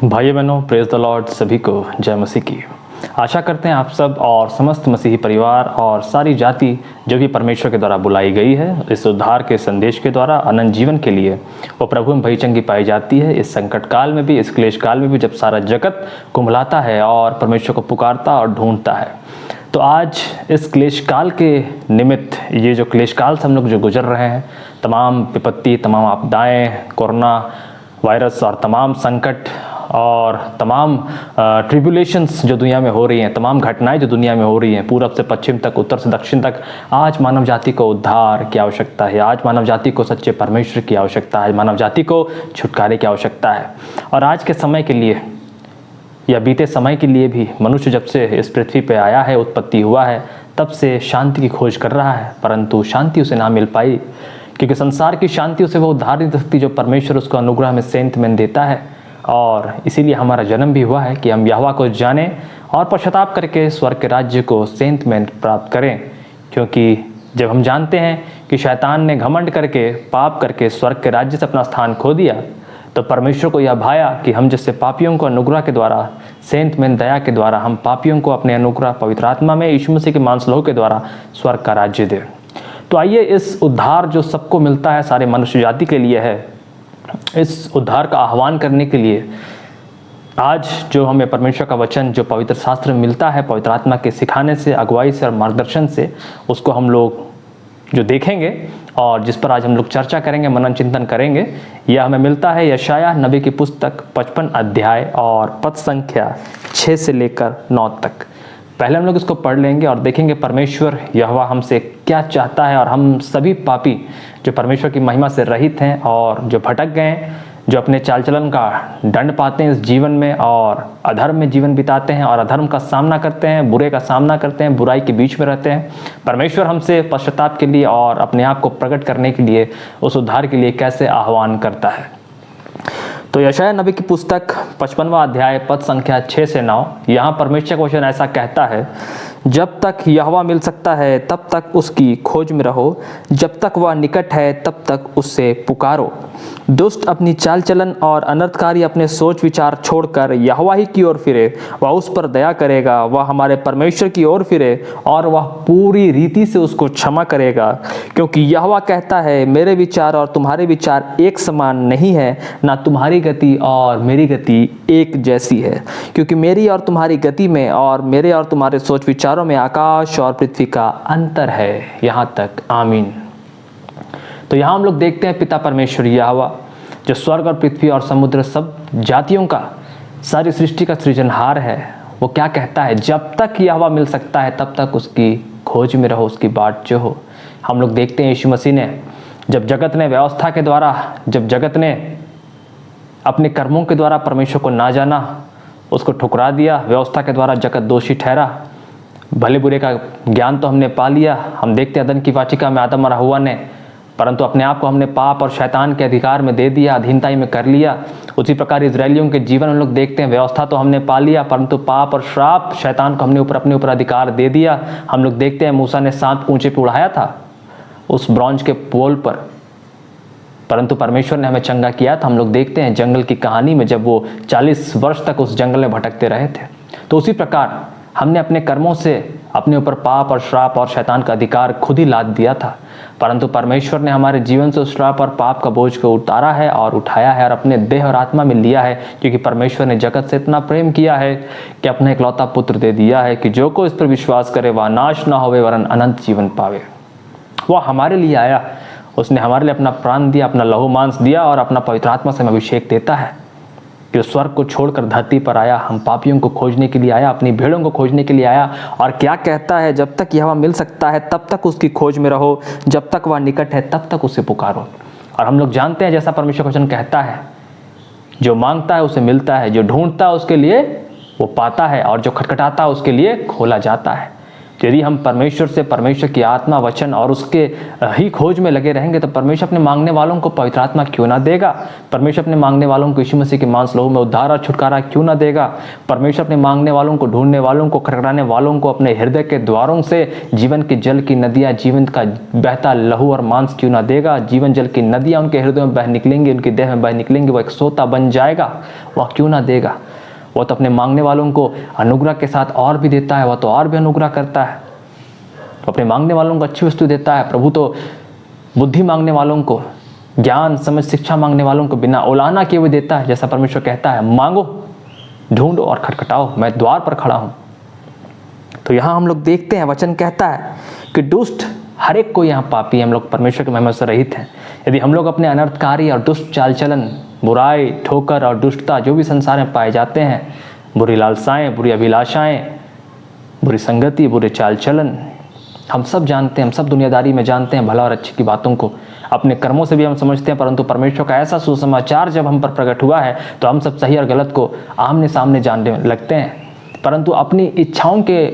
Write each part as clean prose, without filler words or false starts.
भाई बहनों, praise the Lord. सभी को जय मसीह की। आशा करते हैं आप सब और समस्त मसीही परिवार और सारी जाति जो भी परमेश्वर के द्वारा बुलाई गई है इस उद्धार के संदेश के द्वारा अनंत जीवन के लिए, वो प्रभु में भयचंगी पाई जाती है। इस संकट काल में भी, इस क्लेश काल में भी, जब सारा जगत कुम्हलाता है और परमेश्वर को पुकारता और ढूंढता है। तो आज इस क्लेश काल के निमित्त, ये जो क्लेश काल से हम लोग जो गुजर रहे हैं, तमाम विपत्ति, तमाम आपदाएँ, कोरोना वायरस और तमाम संकट और तमाम ट्रिब्यूलेशंस जो दुनिया में हो रही हैं, तमाम घटनाएं जो दुनिया में हो रही हैं, पूरब से पश्चिम तक, उत्तर से दक्षिण तक, आज मानव जाति को उद्धार की आवश्यकता है। आज मानव जाति को सच्चे परमेश्वर की आवश्यकता है। मानव जाति को छुटकारे की आवश्यकता है। और आज के समय के लिए या बीते समय के लिए भी मनुष्य जब से इस पृथ्वी पर आया है, उत्पत्ति हुआ है, तब से शांति की खोज कर रहा है, परंतु शांति उसे ना मिल पाई, क्योंकि संसार की शांति उसे वो उद्धार नहीं दे सकती जो परमेश्वर उसको अनुग्रह में सेंत में देता है। और इसीलिए हमारा जन्म भी हुआ है कि हम यहोवा को जानें और पश्चाताप करके स्वर्ग के राज्य को सेंत में प्राप्त करें। क्योंकि जब हम जानते हैं कि शैतान ने घमंड करके, पाप करके स्वर्ग के राज्य से अपना स्थान खो दिया, तो परमेश्वर को यह भाया कि हम जैसे पापियों को अनुग्रह के द्वारा, सेंत में दया के द्वारा, हम पापियों को अपने अनुग्रह पवित्र आत्मा में यीशु मसीह के मांस लहू के द्वारा स्वर्ग का राज्य दें। तो आइए, इस उद्धार जो सबको मिलता है, सारे मनुष्य जाति के लिए है, इस उद्धार का आह्वान करने के लिए आज जो हमें परमेश्वर का वचन जो पवित्र शास्त्र में मिलता है, पवित्र आत्मा के सिखाने से, अगुवाई से और मार्गदर्शन से, उसको हम लोग जो देखेंगे और जिस पर आज हम लोग चर्चा करेंगे, मनन चिंतन करेंगे, यह हमें मिलता है यशायाह नबी की पुस्तक 55 अध्याय और पद संख्या 6 से लेकर 9 तक। पहले हम लोग इसको पढ़ लेंगे और देखेंगे परमेश्वर यहोवा हमसे क्या चाहता है। और हम सभी पापी जो परमेश्वर की महिमा से रहित हैं और जो भटक गए हैं, जो अपने चाल चलन का दंड पाते हैं इस जीवन में और अधर्म में जीवन बिताते हैं और अधर्म का सामना करते हैं, बुरे का सामना करते हैं, बुराई के बीच में रहते हैं, परमेश्वर हमसे पश्चाताप के लिए और अपने आप को प्रकट करने के लिए, उस उद्धार के लिए कैसे आह्वान करता है। तो यशायाह नबी की पुस्तक 55वां अध्याय पद संख्या 6 से 9, यहाँ परमेश्वर का वचन ऐसा कहता है, जब तक यहोवा मिल सकता है तब तक उसकी खोज में रहो, जब तक वह निकट है तब तक उससे पुकारो। दुष्ट अपनी चाल चलन और अनर्थकारी अपने सोच विचार छोड़कर यहोवा ही की ओर फिरे, वह उस पर दया करेगा। वह हमारे परमेश्वर की ओर फिरे और वह पूरी रीति से उसको क्षमा करेगा। क्योंकि यहोवा कहता है, मेरे विचार और तुम्हारे विचार एक समान नहीं है, ना तुम्हारी गति और मेरी गति एक जैसी है। क्योंकि मेरी और तुम्हारी गति में और मेरे और तुम्हारे सोच विचारों में आकाश और पृथ्वी का अंतर है। यहाँ तक आमीन। तो यहाँ हम लोग देखते हैं पिता परमेश्वर यहोवा जो स्वर्ग और पृथ्वी और समुद्र सब जातियों का, सारी सृष्टि का सृजनहार है, वो क्या कहता है, जब तक यहोवा मिल सकता है तब तक उसकी खोज में रहो, उसकी बाट जो हो। हम लोग देखते हैं यीशु मसीह ने, जब जगत ने व्यवस्था के द्वारा, जब जगत ने अपने कर्मों के द्वारा परमेश्वर को ना जाना, उसको ठुकरा दिया, व्यवस्था के द्वारा जगत दोषी ठहरा, भले बुरे का ज्ञान तो हमने पा लिया। हम देखते हैं अदन की वाटिका में आदम और हव्वा ने, परंतु अपने आप को हमने पाप और शैतान के अधिकार में दे दिया, अधीनताई में कर लिया। उसी प्रकार इजरायलियों के जीवन हम लोग देखते हैं, व्यवस्था तो हमने पा लिया, परंतु पाप और श्राप, शैतान को हमने अपने ऊपर अधिकार दे दिया। हम लोग देखते हैं मूसा ने सांप ऊंचे पे उड़ाया था उस ब्रॉन्ज के पोल पर, परंतु परमेश्वर ने हमें चंगा किया था। हम लोग देखते हैं जंगल की कहानी में, जब वो 40 वर्ष तक उस जंगल में भटकते रहे थे। तो उसी प्रकार हमने अपने कर्मों से अपने ऊपर पाप और श्राप और शैतान का अधिकार खुद ही लाद दिया था, परंतु परमेश्वर ने हमारे जीवन से उस श्राप और पाप का बोझ को उतारा है और उठाया है और अपने देह और आत्मा में लिया है। क्योंकि परमेश्वर ने जगत से इतना प्रेम किया है कि अपना इकलौता पुत्र दे दिया है कि जो को इस पर विश्वास करे वह नाश ना होवे वरन अनंत जीवन पावे। वह हमारे लिए आया, उसने हमारे लिए अपना प्राण दिया, अपना लहू मांस दिया और अपना पवित्र आत्मा से अभिषेक देता है कि स्वर्ग को छोड़कर धरती पर आया, हम पापियों को खोजने के लिए आया, अपनी भेड़ों को खोजने के लिए आया। और क्या कहता है, जब तक यहोवा मिल सकता है तब तक उसकी खोज में रहो, जब तक वह निकट है तब तक उसे पुकारो। और हम लोग जानते हैं जैसा परमेश्वर वचन कहता है, जो मांगता है उसे मिलता है, जो ढूंढता है उसके लिए वो पाता है, और जो खटखटाता है उसके लिए खोला जाता है। यदि हम परमेश्वर से, परमेश्वर की आत्मा, वचन और उसके ही खोज में लगे रहेंगे तो परमेश्वर अपने मांगने वालों को पवित्र आत्मा क्यों ना देगा? परमेश्वर अपने मांगने वालों को यीशु मसीह के मांस लहू में उद्धार और छुटकारा क्यों ना देगा? परमेश्वर अपने मांगने वालों को, ढूंढने वालों को, खटखटाने वालों को अपने हृदय के द्वारों से जीवन के जल की नदियाँ, जीवन का बहता लहू और मांस क्यों ना देगा? जीवन जल की नदियाँ उनके हृदय में बह निकलेंगी, उनके देह में बह निकलेंगी, वो एक सोता बन जाएगा। वह क्यों ना देगा? वो तो अपने मांगने वालों को अनुग्रह के साथ और भी देता है, वह तो और भी अनुग्रह करता है। अपने मांगने वालों को अच्छी वस्तु देता है। प्रभु तो बुद्धि मांगने वालों को, ज्ञान, समझ, शिक्षा मांगने वालों को बिना उलाहना किए हुए देता है। जैसा परमेश्वर कहता है, मांगो, ढूंढो और खटखटाओ, मैं द्वार पर खड़ा हूं। तो यहाँ हम लोग देखते हैं, वचन कहता है कि दुष्ट हर एक को, यहाँ पापी, हम लोग परमेश्वर की महिमा से रहित हैं। यदि हम लोग अपने अनर्थकारी और दुष्ट चाल चलन, बुराई, ठोकर और दुष्टता जो भी संसार में पाए जाते हैं, बुरी लालसाएं, बुरी अभिलाषाएं, बुरी संगति, बुरे चाल चलन, हम सब जानते हैं, हम सब दुनियादारी में जानते हैं भला और अच्छी की बातों को, अपने कर्मों से भी हम समझते हैं। परंतु परमेश्वर का ऐसा सुसमाचार जब हम पर प्रकट हुआ है तो हम सब सही और गलत को आमने सामने जानने लगते हैं। परंतु अपनी इच्छाओं के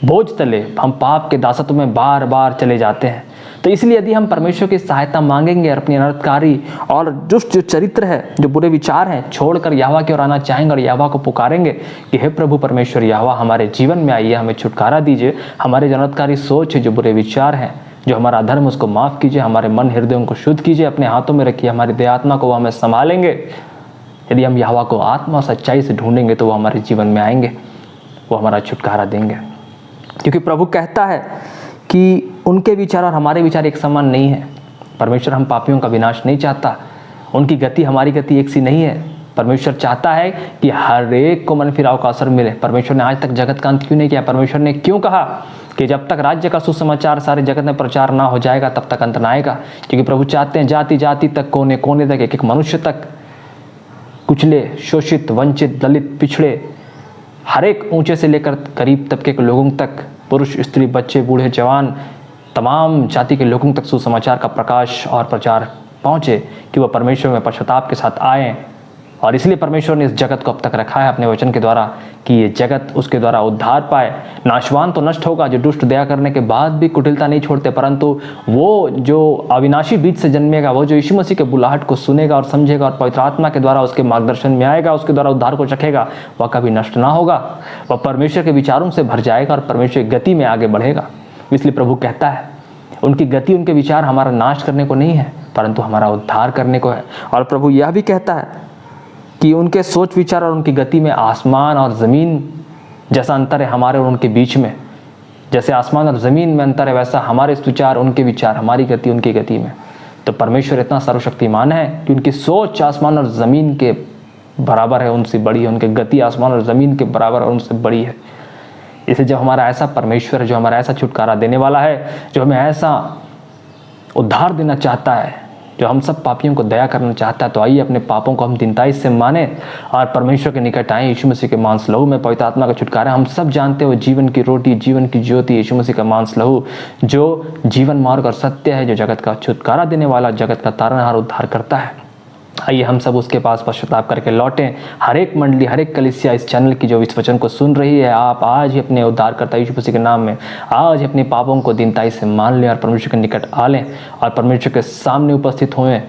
बोझ तले हम पाप के दासत्व में बार बार चले जाते हैं। तो इसलिए यदि हम परमेश्वर की सहायता मांगेंगे और अपनी अनर्थकारी और दुष्ट जो चरित्र है, जो बुरे विचार हैं, छोड़कर यहोवा की ओर आना चाहेंगे और यहोवा को पुकारेंगे कि हे प्रभु परमेश्वर यहोवा, हमारे जीवन में आइए, हमें छुटकारा दीजिए, हमारे जो अनर्थकारी सोच है, जो बुरे विचार हैं, जो हमारा अधर्म, उसको माफ़ कीजिए, हमारे मन हृदयों को शुद्ध कीजिए, अपने हाथों में रखिए, हमारी देह आत्मा को वो हमें संभालेंगे। यदि हम यहोवा को आत्मा सच्चाई से ढूंढेंगे तो वो हमारे जीवन में आएंगे, वो हमारा छुटकारा देंगे। क्योंकि प्रभु कहता है कि उनके विचार और हमारे विचार एक समान नहीं है। परमेश्वर हम पापियों का विनाश नहीं चाहता, उनकी गति हमारी गति एक सी नहीं है। परमेश्वर चाहता है कि हर एक को मन फिराव का अवसर मिले। परमेश्वर ने आज तक जगत का अंत क्यों नहीं किया? परमेश्वर ने क्यों कहा कि जब तक राज्य का सुसमाचार सारे जगत में प्रचार ना हो जाएगा तब तक अंत ना आएगा? क्योंकि प्रभु चाहते हैं जाति जाति तक, कोने कोने तक, एक एक मनुष्य तक, कुचले, शोषित, वंचित, दलित, पिछड़े, हर एक ऊंचे से लेकर गरीब तबके के लोगों तक, पुरुष, स्त्री, बच्चे, बूढ़े, जवान, तमाम जाति के लोगों तक सुसमाचार का प्रकाश और प्रचार पहुँचे कि वह परमेश्वर में पश्चाताप के साथ आएँ। और इसलिए परमेश्वर ने इस जगत को अब तक रखा है अपने वचन के द्वारा कि ये जगत उसके द्वारा उद्धार पाए। नाशवान तो नष्ट होगा, जो दुष्ट दया करने के बाद भी कुटिलता नहीं छोड़ते, परंतु वो जो अविनाशी बीज से जन्मेगा, वो जो यीशु मसीह के बुलाहट को सुनेगा और समझेगा और पवित्र आत्मा के द्वारा उसके मार्गदर्शन में आएगा, उसके द्वारा उद्धार को चखेगा, वह कभी नष्ट ना होगा। वह परमेश्वर के विचारों से भर जाएगा और परमेश्वर की गति में आगे बढ़ेगा। इसलिए प्रभु कहता है उनकी गति, उनके विचार हमारा नाश करने को नहीं है परंतु हमारा उद्धार करने को है। और प्रभु यह भी कहता है कि उनके सोच विचार और उनकी गति में आसमान और ज़मीन जैसा अंतर है हमारे और उनके बीच में। जैसे आसमान और ज़मीन में अंतर है वैसा हमारे विचार, उनके विचार, हमारी गति, उनकी गति में। तो परमेश्वर इतना सर्वशक्तिमान है कि उनकी सोच आसमान और ज़मीन के बराबर है, उनसे बड़ी है। उनकी गति आसमान और ज़मीन के बराबर और उनसे बड़ी है। इसलिए जब हमारा ऐसा परमेश्वर है, जो हमारा ऐसा छुटकारा देने वाला है, जो हमें ऐसा उद्धार देना चाहता है, जो हम सब पापियों को दया करना चाहता है, तो आइए अपने पापों को हम दीनताई से माने और परमेश्वर के निकट आए। यीशु मसीह के मांस लहू में पवित्र आत्मा का छुटकारा। हम सब जानते हो जीवन की रोटी, जीवन की ज्योति यीशु मसीह का मांस लहू, जो जीवन मार्ग और सत्य है, जो जगत का छुटकारा देने वाला, जगत का तारनहार, उद्धार करता है। आइए हम सब उसके पास पश्चाताप करके लौटें। हर एक मंडली, हर एक कलीसिया इस चैनल की जो इस वचन को सुन रही है, आप आज ही अपने उद्धारकर्ता यीशु मसीह के नाम में आज ही अपने पापों को दीनताई से मान लें और परमेश्वर के निकट आ लें और परमेश्वर के सामने उपस्थित हों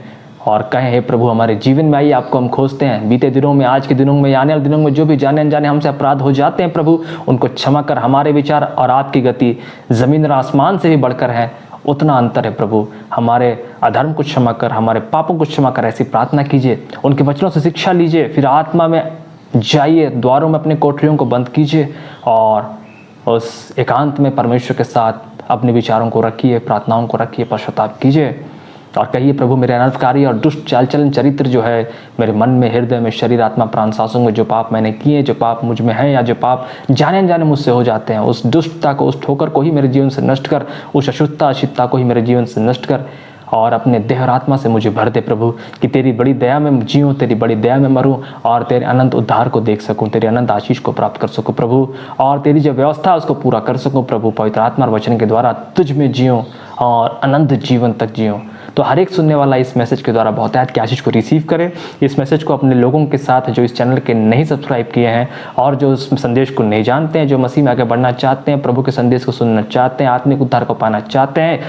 और कहें, हे प्रभु हमारे जीवन में आइए, आपको हम खोजते हैं। बीते दिनों में, आज के दिनों में, आने वाले दिनों में जो भी जाने अनजाने हमसे अपराध हो जाते हैं प्रभु, उनको क्षमा कर। हमारे विचार और आपकी गति ज़मीन और आसमान से भी बढ़कर है, उतना अंतर है प्रभु। हमारे अधर्म को क्षमा कर, हमारे पापों को क्षमा कर, ऐसी प्रार्थना कीजिए। उनके वचनों से शिक्षा लीजिए, फिर आत्मा में जाइए, द्वारों में अपने कोठरियों को बंद कीजिए और उस एकांत में परमेश्वर के साथ अपने विचारों को रखिए, प्रार्थनाओं को रखिए, पश्चाताप कीजिए और कहिए, प्रभु मेरे अनर्थकारी और दुष्ट चाल चलन चरित्र जो है मेरे मन में, हृदय में, शरीर, आत्मा, प्राण, सांसों में जो पाप मैंने किए, जो पाप मुझ में हैं या जो पाप जाने अनजाने मुझसे हो जाते हैं, उस दुष्टता को, उस ठोकर को ही मेरे जीवन से नष्ट कर, उस अशुद्धता, अशिद्धता को ही मेरे जीवन से नष्ट कर और अपने देह और आत्मा से मुझे भर दे प्रभु, कि तेरी बड़ी दया में जीऊँ, तेरी बड़ी दया में मरूँ और तेरे अनंत उद्धार को देख सकूँ, तेरे अनंत आशीष को प्राप्त कर सकूँ प्रभु, और तेरी जो व्यवस्था है उसको पूरा कर सकूँ प्रभु। पवित्र आत्मा और वचन के द्वारा तुझ में जीऊँ और अनंत जीवन तक जीऊँ। तो हर एक सुनने वाला इस मैसेज के द्वारा बहुतायत की आशीष को रिसीव करे। इस मैसेज को अपने लोगों के साथ जो इस चैनल के नहीं सब्सक्राइब किए हैं और जो इस संदेश को नहीं जानते हैं, जो मसीह में आगे बढ़ना चाहते हैं, प्रभु के संदेश को सुनना चाहते हैं, आत्मिक उद्धार को पाना चाहते हैं,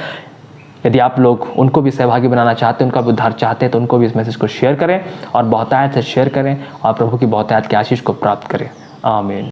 यदि आप लोग उनको भी सहभागी बनाना चाहते हैं, उनका भी उद्धार चाहते हैं, तो उनको भी इस मैसेज को शेयर करें और बहुतायत से शेयर करें और प्रभु की बहुतायत की आशीष को प्राप्त करें। आमीन।